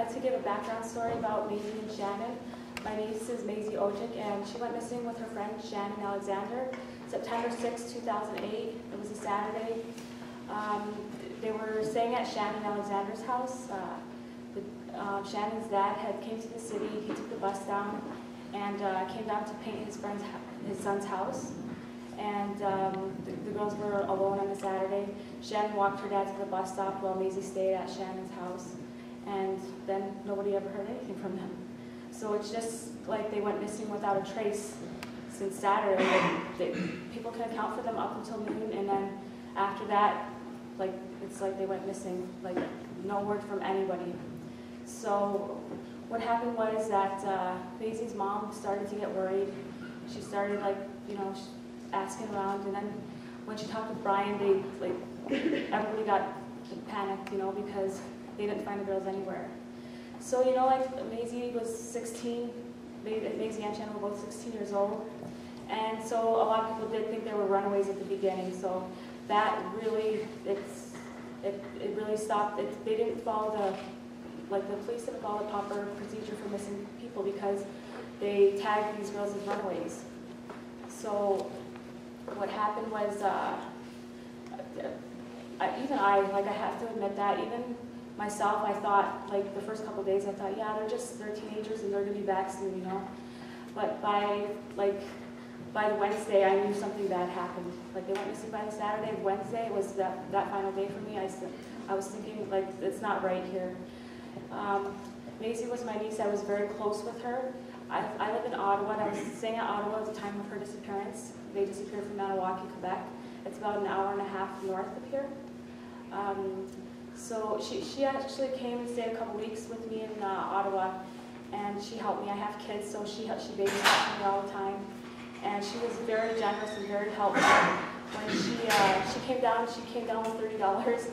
like to give a background story about Maisy and Shannon. My niece is Maisy Odjick, and she went missing with her friend Shannon Alexander, September 6, 2008. It was a Saturday. They were staying at Shannon Alexander's house. Shannon's dad had came to the city. He took the bus down and came down to paint his son's house. And the girls were alone on a Saturday. Shannon walked her dad to the bus stop while Maisy stayed at Shannon's house. And then nobody ever heard anything from them. So it's just like they went missing without a trace since Saturday. People can account for them up until noon, and then after that, like it's like they went missing, like no word from anybody. So what happened was that Maisy's mom started to get worried. She started asking around, and then when she talked with Brian, everybody got panicked, because they didn't find the girls anywhere. So Maisy was 16, Maisy and Shannon were both 16 years old, and so a lot of people did think they were runaways at the beginning. So that really, it really stopped. They didn't follow the police didn't follow the proper procedure for missing people because they tagged these girls as runaways. So what happened was, I have to admit that, even myself, I thought, the first couple of days, I thought, yeah, they're teenagers and they're going to be back soon, But by the Wednesday, I knew something bad happened. They went missing by the Saturday. Wednesday was that final day for me. I was thinking, it's not right here. Maisy was my niece. I was very close with her. I live in Ottawa, and I was staying at Ottawa at the time of her disappearance. They disappeared from Maniwaki, Quebec. It's about an hour and a half north of here. So she actually came and stayed a couple weeks with me in Ottawa, and she helped me. I have kids, so she babysat me all the time, and she was very generous and very helpful. When she came down with $30.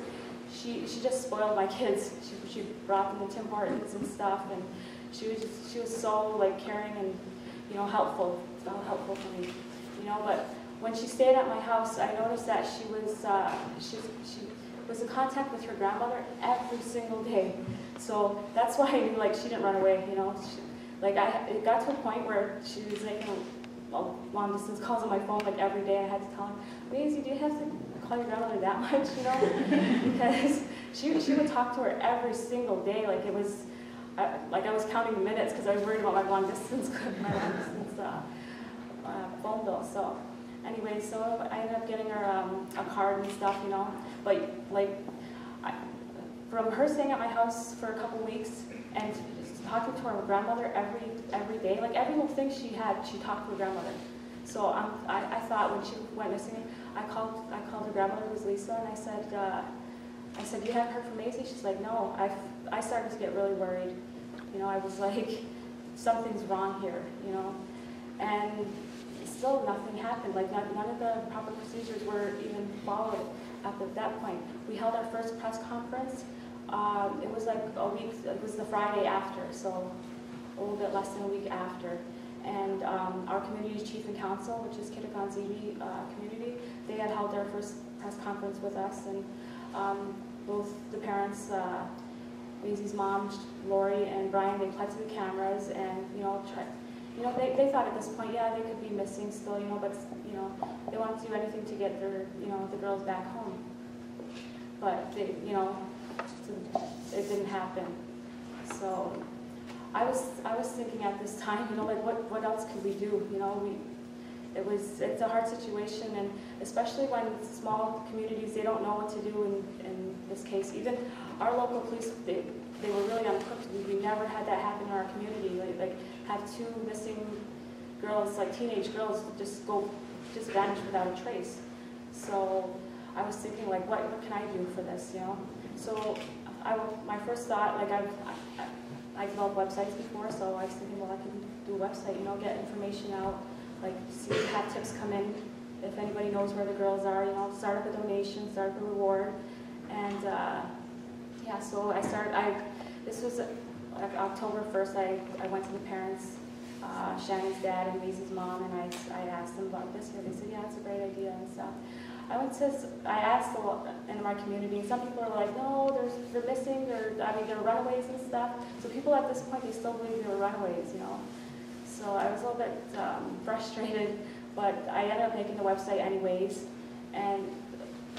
She just spoiled my kids. She brought them to Tim Hortons and stuff, and she was so caring and helpful for me, But when she stayed at my house, I noticed that she was in contact with her grandmother every single day. So that's why I knew she didn't run away, it got to a point where she was making long distance calls on my phone every day. I had to tell her, Maisy, do you have to call your grandmother that much, Because she would talk to her every single day. It was I was counting the minutes because I was worried about my long distance phone bill. So anyway, so I ended up getting her a card and stuff, But from her staying at my house for a couple weeks and talking to her grandmother every day, every little thing she had, she talked to her grandmother. So I thought when she went missing, I called her grandmother, who was Lisa, and I said, you haven't heard from Maisy? She's like, no. I started to get really worried. I was like, something's wrong here, and still nothing happened. None of the proper procedures were even followed at that point. We held our first press conference. It was a week, it was the Friday after, so a little bit less than a week after. And our community's chief and council, which is Kitigan Zibi community, they had held their first press conference with us, and both the parents, Maisy's mom, Lori, and Brian, they pled to the cameras, and they thought at this point, yeah, they could be missing still, but they wanted to do anything to get their, the girls back home. But they, it didn't happen. So I was thinking at this time, what else could we do? It's a hard situation, and especially when have communities, they don't know what to do in this case. Even our local police, they were really unequipped. We never had that happen in our community. Like have two missing girls, like teenage girls, just vanish without a trace. So I was thinking, like, what can I do for this, you know? So my first thought, like I developed websites before, so I was thinking, well, I can do a website, you know, get information out, like see if hat tips come in, if anybody knows where the girls are, you know, start up a donation, start up a reward, and yeah, so this was like October 1st, I went to the parents, Shannon's dad and Maisy's mom, and I asked them about this, and they said, yeah, it's a great idea and stuff. I asked a lot in my community, and some people are like, no, they're missing, they're runaways and stuff. So people at this point, they still believe they were runaways, you know. So I was a little bit frustrated, but I ended up making the website anyways. And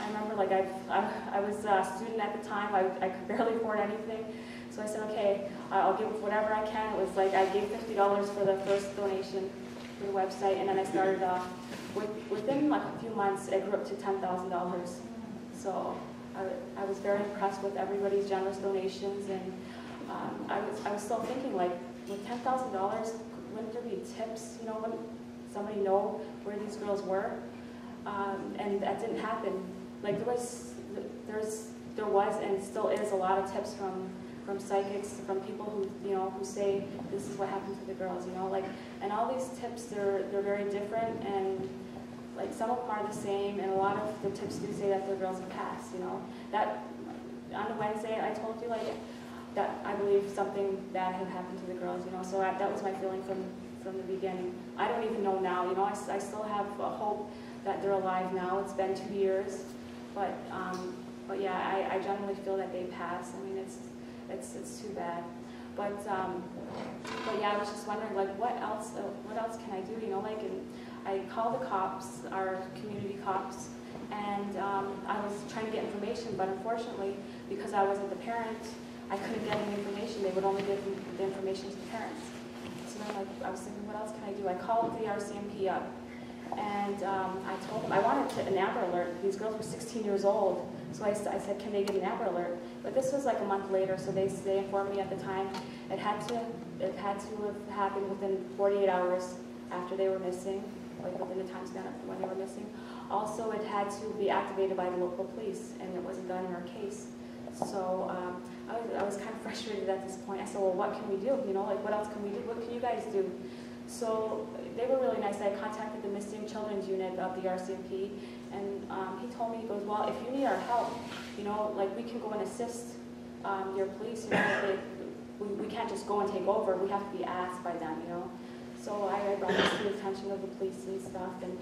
I remember, like, I was a student at the time, I could barely afford anything. So I said, okay, I'll give whatever I can. It was like I gave $50 for the first donation for the website, and then I started off. Within like a few months, it grew up to $10,000. So I was very impressed with everybody's generous donations, and I was still thinking, like, with $10,000, wouldn't there be tips? You know, wouldn't somebody know where these girls were? And that didn't happen. Like there was and still is a lot of tips from psychics, from people who say this is what happened to the girls, like, and all these tips, they're very different, and like some of them are the same, and a lot of the tips do say that the girls have passed, That on the Wednesday I told you, like, that I believe something bad had happened to the girls, so that was my feeling from the beginning. I don't even know now, I still have a hope that they're alive now. It's been 2 years, but yeah, I generally feel that they passed. I mean, it's too bad. But yeah, I was just wondering, like, what else can I do? Like, and I called the cops, our community cops, and I was trying to get information, but unfortunately, because I wasn't the parent, I couldn't get any information. They would only give the information to the parents. So then, like, I was thinking, what else can I do? I called the RCMP up, and I told them I wanted an Amber Alert. These girls were 16 years old. So I said, can they get an Amber Alert? But this was like a month later, so they informed me at the time it had to have happened within 48 hours after they were missing, like within the time span of when they were missing. Also, it had to be activated by the local police, and it wasn't done in our case. So I was kind of frustrated at this point. I said, well, what can we do? Like, what else can we do? What can you guys do? So they were really nice. I contacted the Missing Children's Unit of the RCMP, and he told me, he goes, well, if you need our help, like, we can go and assist your police. We can't just go and take over. We have to be asked by them, So I brought this to the attention of the police and stuff, and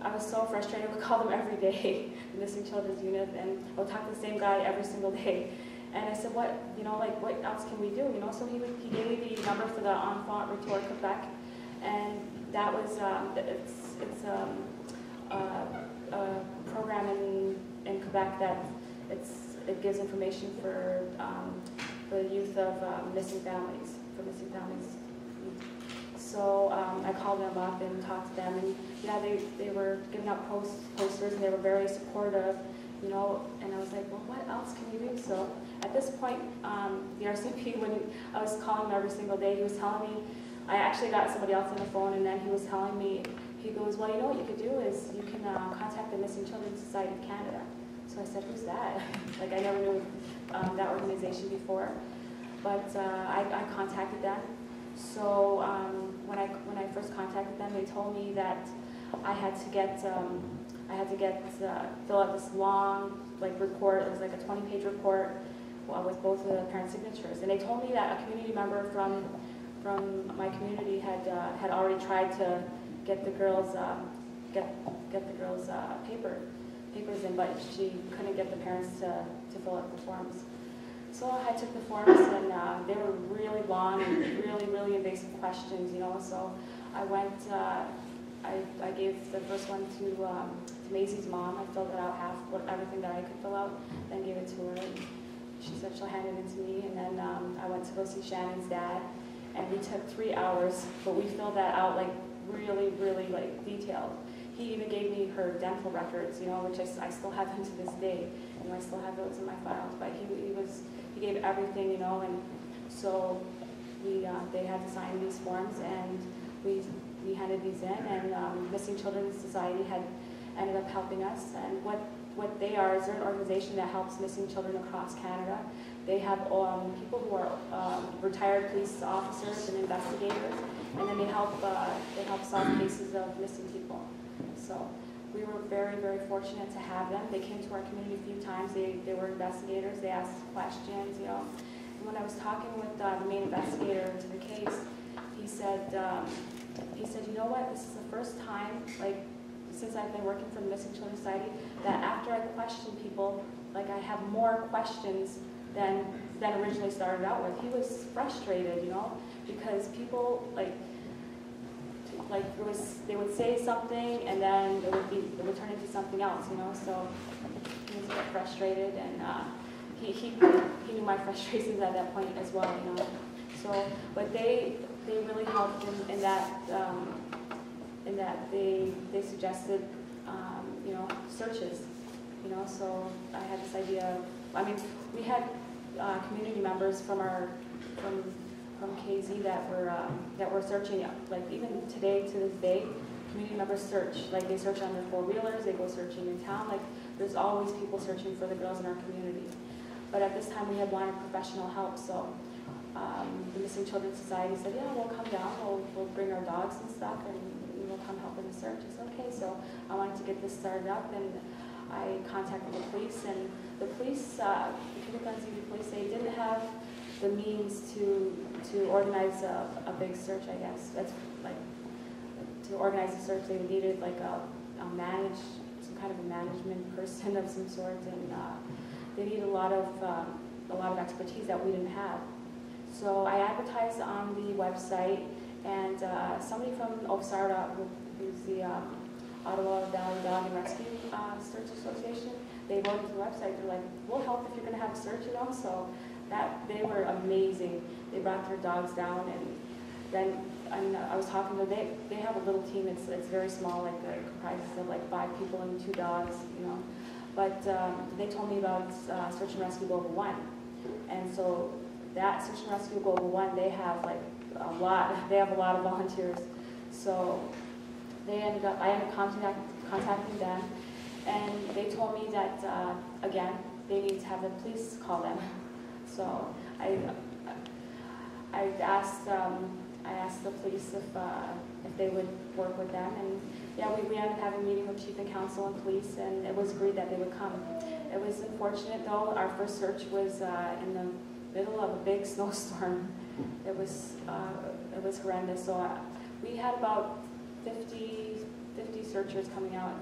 I was so frustrated. I would call them every day, the Missing Children's Unit, and I would talk to the same guy every single day. And I said, what else can we do? So he gave me the number for the Enfant Retour Quebec, and that was it's a program in Quebec that it gives information for the youth of missing families, So I called them up and talked to them, and yeah, they were giving out posters, and they were very supportive, and I was like, well, what else can we do? So at this point, the RCMP, when I was calling him every single day, he was telling me, I actually got somebody else on the phone, and then he was telling me, he goes, well, what you could do is you can contact the Missing Children's Society of Canada. So I said, who's that? Like, I never knew that organization before, but I contacted them. So when I first contacted them, they told me that I had to fill out this long, like, report. It was like a 20-page report with both of the parents' signatures. And they told me that a community member from my community had already tried to get the girls papers in, but she couldn't get the parents to fill out the forms. So I took the forms, and they were really long and really, really invasive questions, So I went, I gave the first one to Maisy's mom. I filled it out everything that I could fill out, then gave it to her. And she said she'll hand it in to me, and then I went to go see Shannon's dad, and we took 3 hours, but we filled that out, like, really, really, like, detailed. He even gave me her dental records, which I still have them to this day. I still have those in my files, but he gave everything, and so they had to sign these forms, and we handed these in, and Missing Children's Society had ended up helping us. And what they are is they're an organization that helps missing children across Canada. They have people who are retired police officers and investigators, and then they help solve cases of missing people. So we were very, very fortunate to have them. They came to our community a few times. They were investigators. They asked questions, And when I was talking with the main investigator to the case, he said, you know what? This is the first time, like, since I've been working for the Missing Children Society, that after I question people, like I have more questions than originally started out with. He was frustrated, you know, because people they would say something and then it would turn into something else, you know. So he was a bit frustrated, and he knew my frustrations at that point as well, you know. So, but they really helped in that they suggested you know, searches, you know. So I had this idea. I mean, we had community members from KZ that were searching. Like even today, to this day, community members search. Like they search on their four-wheelers, they go searching in town. Like there's always people searching for the girls in our community. But at this time, we had wanted professional help. So the Missing Children Society said, yeah, we'll come down. We'll bring our dogs and stuff, and we'll come help in the search. I said, okay. So I wanted to get this started up, and I contacted the police, and the police, the Kitigan Zibi police, they didn't have the means to organize a big search, I guess. That's like, to organize a search, they needed like some kind of a management person of some sort, and they needed a lot of expertise that we didn't have. So I advertised on the website, and somebody from OSARDA, who's the Ottawa Valley Dog and Rescue Search Association, they wrote to the website. They're like, we'll help if you're going to have a search, you know. So they were amazing. They brought their dogs down, and then I was talking to them. They have a little team. It's very small, like it comprises of like 5 people and 2 dogs, you know. But they told me about Search and Rescue Global 1, and so that Search and Rescue Global 1, they have like a lot. They have a lot of volunteers. So I ended up contacting them, and they told me that again they need to have the police call them. So I asked the police if they would work with them, and yeah, we ended up having a meeting with Chief and Council and police, and it was agreed that they would come. It was unfortunate though. Our first search was in the middle of a big snowstorm. It was horrendous. So we had about 50 searchers coming out,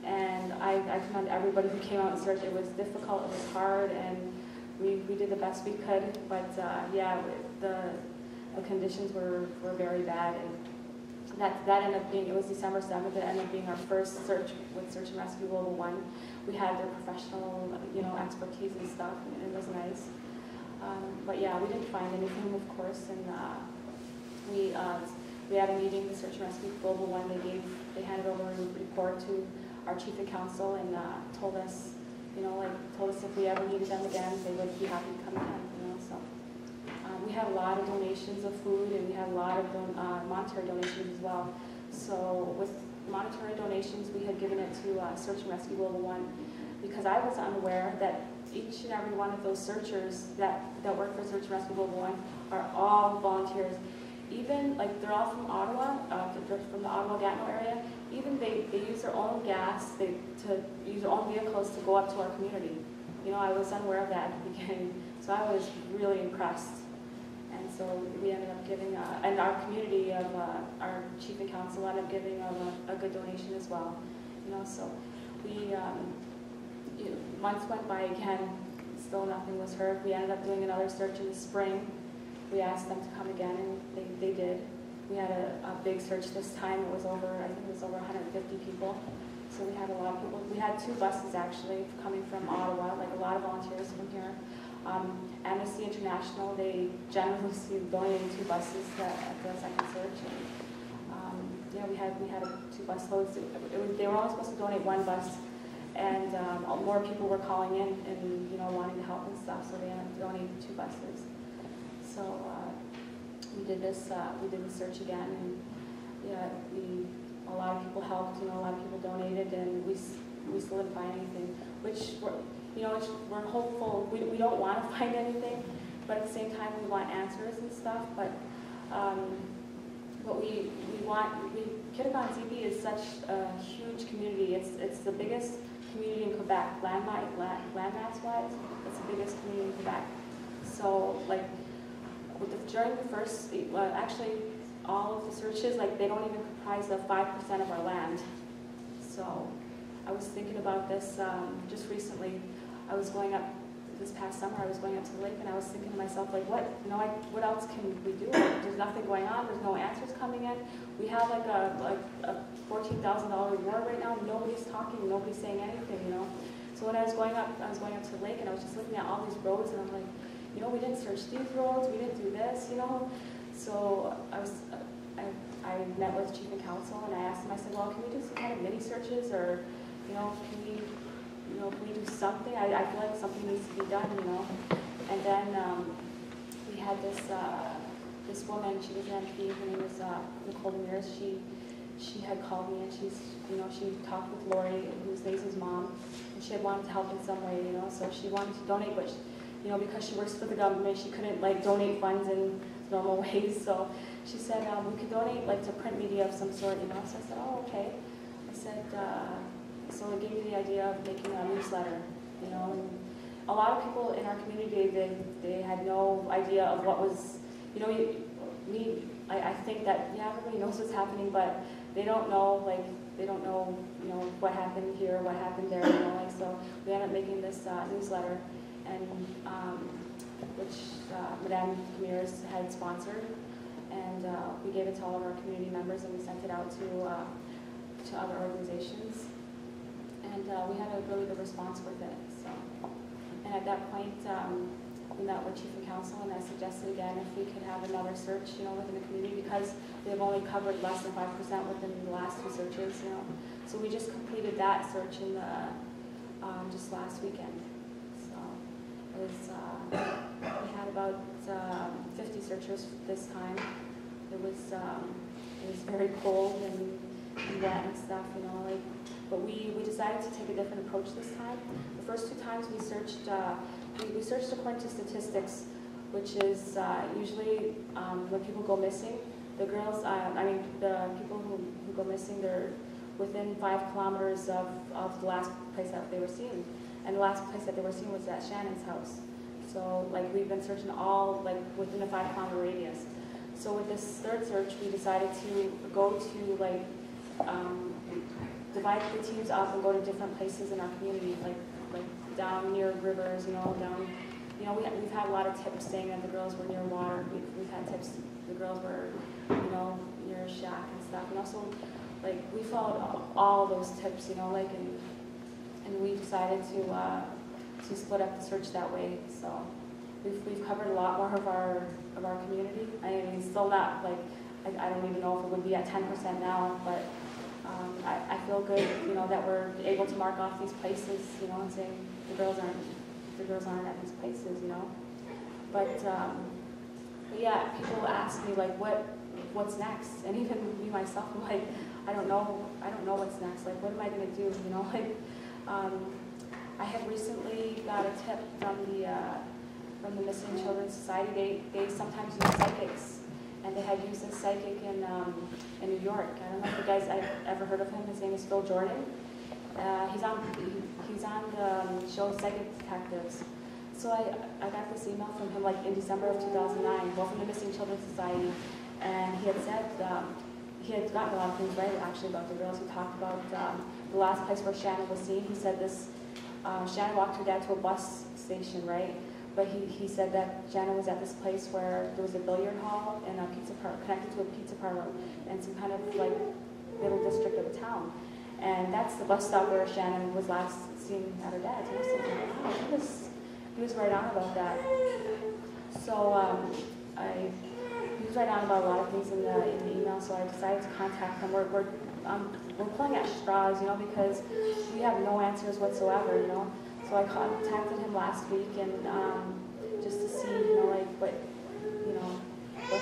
and I commend everybody who came out and searched. It was difficult, it was hard, and we did the best we could, but yeah, the conditions were very bad, and that ended up being, it was December 7th, it ended up being our first search with Search and Rescue Global 1. We had their professional, you know, expertise and stuff, and it was nice. But yeah, we didn't find anything, of course, and we had a meeting with Search and Rescue Global 1. They handed over a report to our Chief of Council and told us, you know, told us if we ever needed them again, they would be happy to come again, you know. So we had a lot of donations of food, and we had a lot of monetary donations as well. So with monetary donations, we had given it to Search and Rescue Global 1, because I was unaware that each and every one of those searchers that work for Search and Rescue Global 1 are all volunteers. Even, like, they're all from Ottawa, they're from the Ottawa-Gatineau area. Even they use their own gas, to use their own vehicles to go up to our community. You know, I was unaware of that at the beginning, so I was really impressed. And so we ended up giving, and our community of our Chief and Council ended up giving a good donation as well. You know, so we, months went by again, still nothing was heard. We ended up doing another search in the spring. We asked them to come again, and they did. We had a big search this time. It was over, I think it was over 150 people. So we had a lot of people. We had 2 buses actually coming from Ottawa, like a lot of volunteers from here. Amnesty International, they generously donated 2 buses at the second search. And, yeah, we had 2 bus loads. They were only supposed to donate 1 bus, and more people were calling in and, you know, wanting to help and stuff. So they ended up donating 2 buses. So we did this. We did the search again, and yeah, a lot of people helped. You know, a lot of people donated, and we still didn't find anything. Which we're hopeful. We don't want to find anything, but at the same time we want answers and stuff. But we want. Kitigan Zibi is such a huge community. It's the biggest community in Quebec, landmass-wise. It's the biggest community in Quebec. So like. During the first, actually, all of the searches, like, they don't even comprise of 5% of our land. So I was thinking about this just recently. I was going up this past summer. I was going up to the lake, and I was thinking to myself, like, what else can we do? Like, there's nothing going on. There's no answers coming in. We have like a $14,000 reward right now. Nobody's talking. Nobody's saying anything. You know. So when I was going up to the lake, and I was just looking at all these roads, and I'm like, you know, we didn't search these roads. We didn't do this. You know. So I met with Chief and Council, and I asked him. I said, well, can we do some kind of mini searches, or can we do something? I feel like something needs to be done, you know. And then we had this woman. She was an MP. Her name was Nicole Ramirez. She had called me, and she talked with Lori, who's Maisy's mom, and she had wanted to help in some way, you know. So she wanted to donate, but because she works for the government, she couldn't like donate funds in normal ways. So she said we could donate like to print media of some sort, you know. So I said, oh, okay. I said. So it gave me the idea of making a newsletter, you know. And a lot of people in our community, they had no idea of what was, I think that, yeah, everybody knows what's happening, but they don't know, what happened here, what happened there, you know. Like, so we ended up making this newsletter, and which Madame Ramirez had sponsored, and we gave it to all of our community members, and we sent it out to other organizations. And we had a really good response with it. So, and at that point, we met with Chief and Council, and I suggested again if we could have another search, within the community, because they've only covered less than 5% within the last 2 searches, So we just completed that search in the just last weekend. So it was we had about 50 searchers this time. It was very cold and wet and stuff, But we decided to take a different approach this time. The first 2 times we searched according to statistics, which is usually when people go missing, the girls, the people who go missing, they're within 5 kilometers of the last place that they were seen. And the last place that they were seen was at Shannon's house. So we've been searching all within a 5-kilometer radius. So with this 3rd search, we decided to go to divide the teams up and go to different places in our community, like down near rivers, down. We've had a lot of tips saying that the girls were near water. We've had tips the girls were, near a shack and stuff. And also, we followed all those tips, and we decided to split up the search that way. So we've covered a lot more of our community. I mean, still not I don't even know if it would be at 10% now, but I feel good, that we're able to mark off these places, and saying the girls aren't at these places, But yeah, people ask me what's next, and even me myself, I'm I don't know what's next. What am I going to do? I had recently got a tip from the Missing Children's Society. They sometimes use psychics. And they had used a psychic in New York. I don't know if you guys have ever heard of him. His name is Phil Jordan. He's on the show Psychic Detectives. So I got this email from him in December of 2009, from the Missing Children's Society, and he had said he had gotten a lot of things right actually about the girls. He talked about the last place where Shannon was seen. He said Shannon walked her dad to a bus station, right? But he said that Shannon was at this place where there was a billiard hall and a pizza parlor, connected to a pizza parlor and some kind of little district of the town. And that's the bus stop where Shannon was last seen at her dad's. And I was thinking, wow, he was right on about that. So he was right on about a lot of things in the email, so I decided to contact him. We're pulling at straws, because we have no answers whatsoever, So I contacted him last week and just to see, what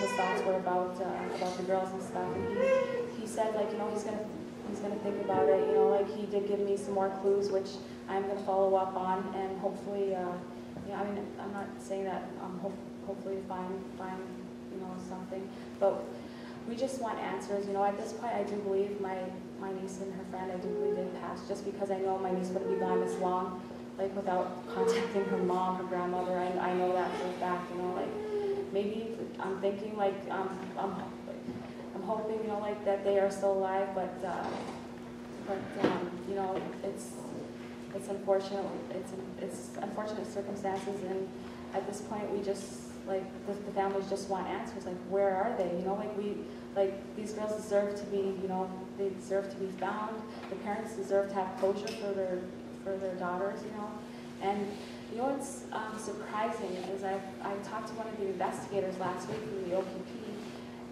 his thoughts were about the girls and stuff. And he said, he's gonna think about it. He did give me some more clues, which I'm gonna follow up on, and hopefully, I'm not saying that hopefully find something, but we just want answers. At this point, I do believe my niece and her friend, I do believe they passed, just because I know my niece wouldn't be gone this long. Without contacting her mom, her grandmother, I know that for a fact, maybe I'm thinking, I'm hoping, that they are still alive, but, but you know, it's unfortunate. It's unfortunate circumstances, and at this point, we just like the families just want answers. Like, where are they? You know, these girls deserve to be. You know, they deserve to be found. The parents deserve to have closure for their daughters. You know, and you know what's surprising is I talked to one of the investigators last week from the OPP,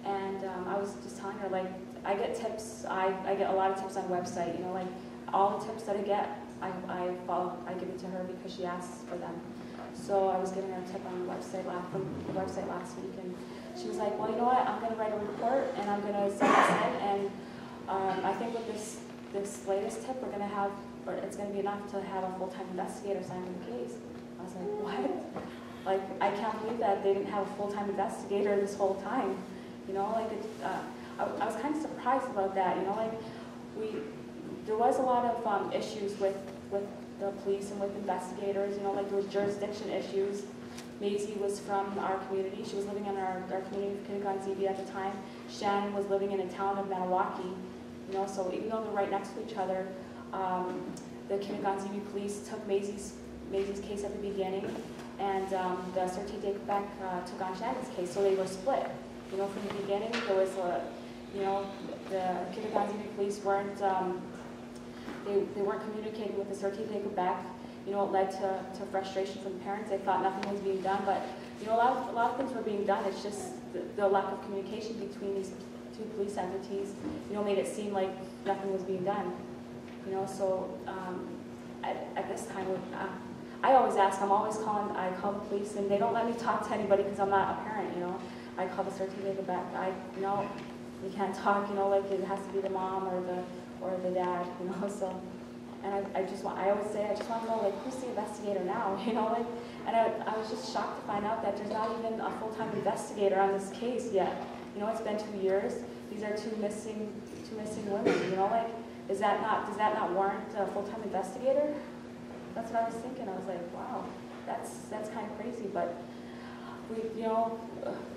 and I was just telling her, like, I get tips. I get a lot of tips on website. You know, like all the tips that I get, I give it to her because she asks for them. So I was giving her a tip on the website last week, and she was like, well, you know what, I'm going to write a report, and I'm going to send it in, and I think with this latest tip, we're going to have, or it's going to be enough to have a full-time investigator sign the case. I was like, what? Like, I can't believe that they didn't have a full-time investigator this whole time. You know, like, I was kind of surprised about that. You know, like, there was a lot of issues with the police and with investigators. You know, like, there was jurisdiction issues. Maisy was from our community. She was living in our community of Kitigan Zibi at the time. Shannon was living in a town of Maniwaki. You know, so even though they're right next to each other, the Kitigan Zibi police took Maisy's case at the beginning, and the Sept took on Shannon's case, so they were split. You know, from the beginning, there was you know, the Kitigan Zibi police weren't they weren't communicating with the Sept. You know, it led to frustration from the parents. They thought nothing was being done, but you know, a lot of things were being done. It's just the lack of communication between these two police entities, you know, made it seem like nothing was being done. You know, so at this time, I always ask. I call the police, and they don't let me talk to anybody because I'm not a parent. You know, I call the Sept. No, you can't talk. You know, like it has to be the mom or the dad. You know, so. And I always say, I just want to know, like, who's the investigator now, you know, like, and I was just shocked to find out that there's not even a full-time investigator on this case yet. You know, it's been 2 years. These are two missing women, you know, like, does that not warrant a full-time investigator? That's what I was thinking. I was like, wow, that's kind of crazy, but we, you know,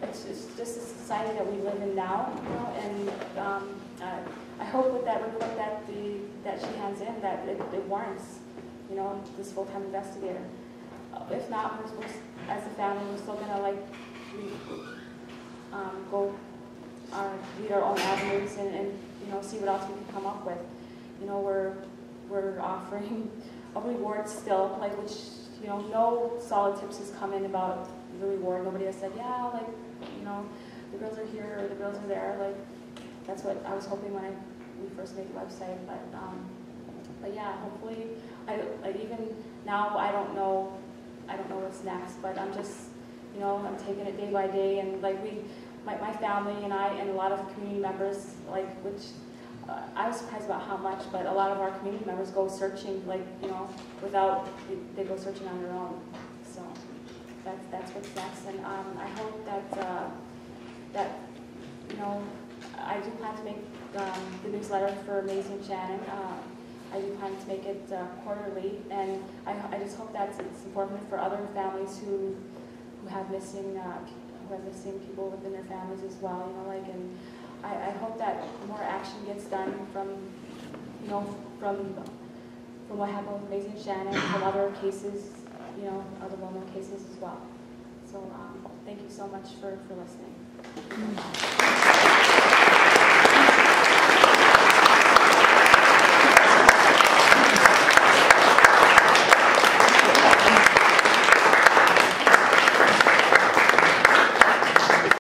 it's just a society that we live in now, you know, and I hope with that report that she hands in that it warrants, you know, this full-time investigator. If not, as a family, we're still gonna like go lead our own avenues and you know, see what else we can come up with. You know, we're offering a reward still, like, which, you know, no solid tips has come in about the reward. Nobody has said, yeah, like, you know, the girls are here or the girls are there. Like, that's what I was hoping when we first made the website. But yeah, hopefully, even now I don't know what's next. But I'm just, you know, I'm taking it day by day, and like my family and I and a lot of community members, like, which I was surprised about how much, but a lot of our community members go searching, like, you know, they go searching on their own. So that's what's next, and I hope that you know, I do plan to make the newsletter for Maisy and Shannon. I do plan to make it quarterly, and I just hope that it's informative for other families who have missing people within their families as well. You know, like, and I hope that more action gets done from, you know, from what happened with Maisy and Shannon, from other cases, you know, other well-known cases as well. So thank you so much for listening.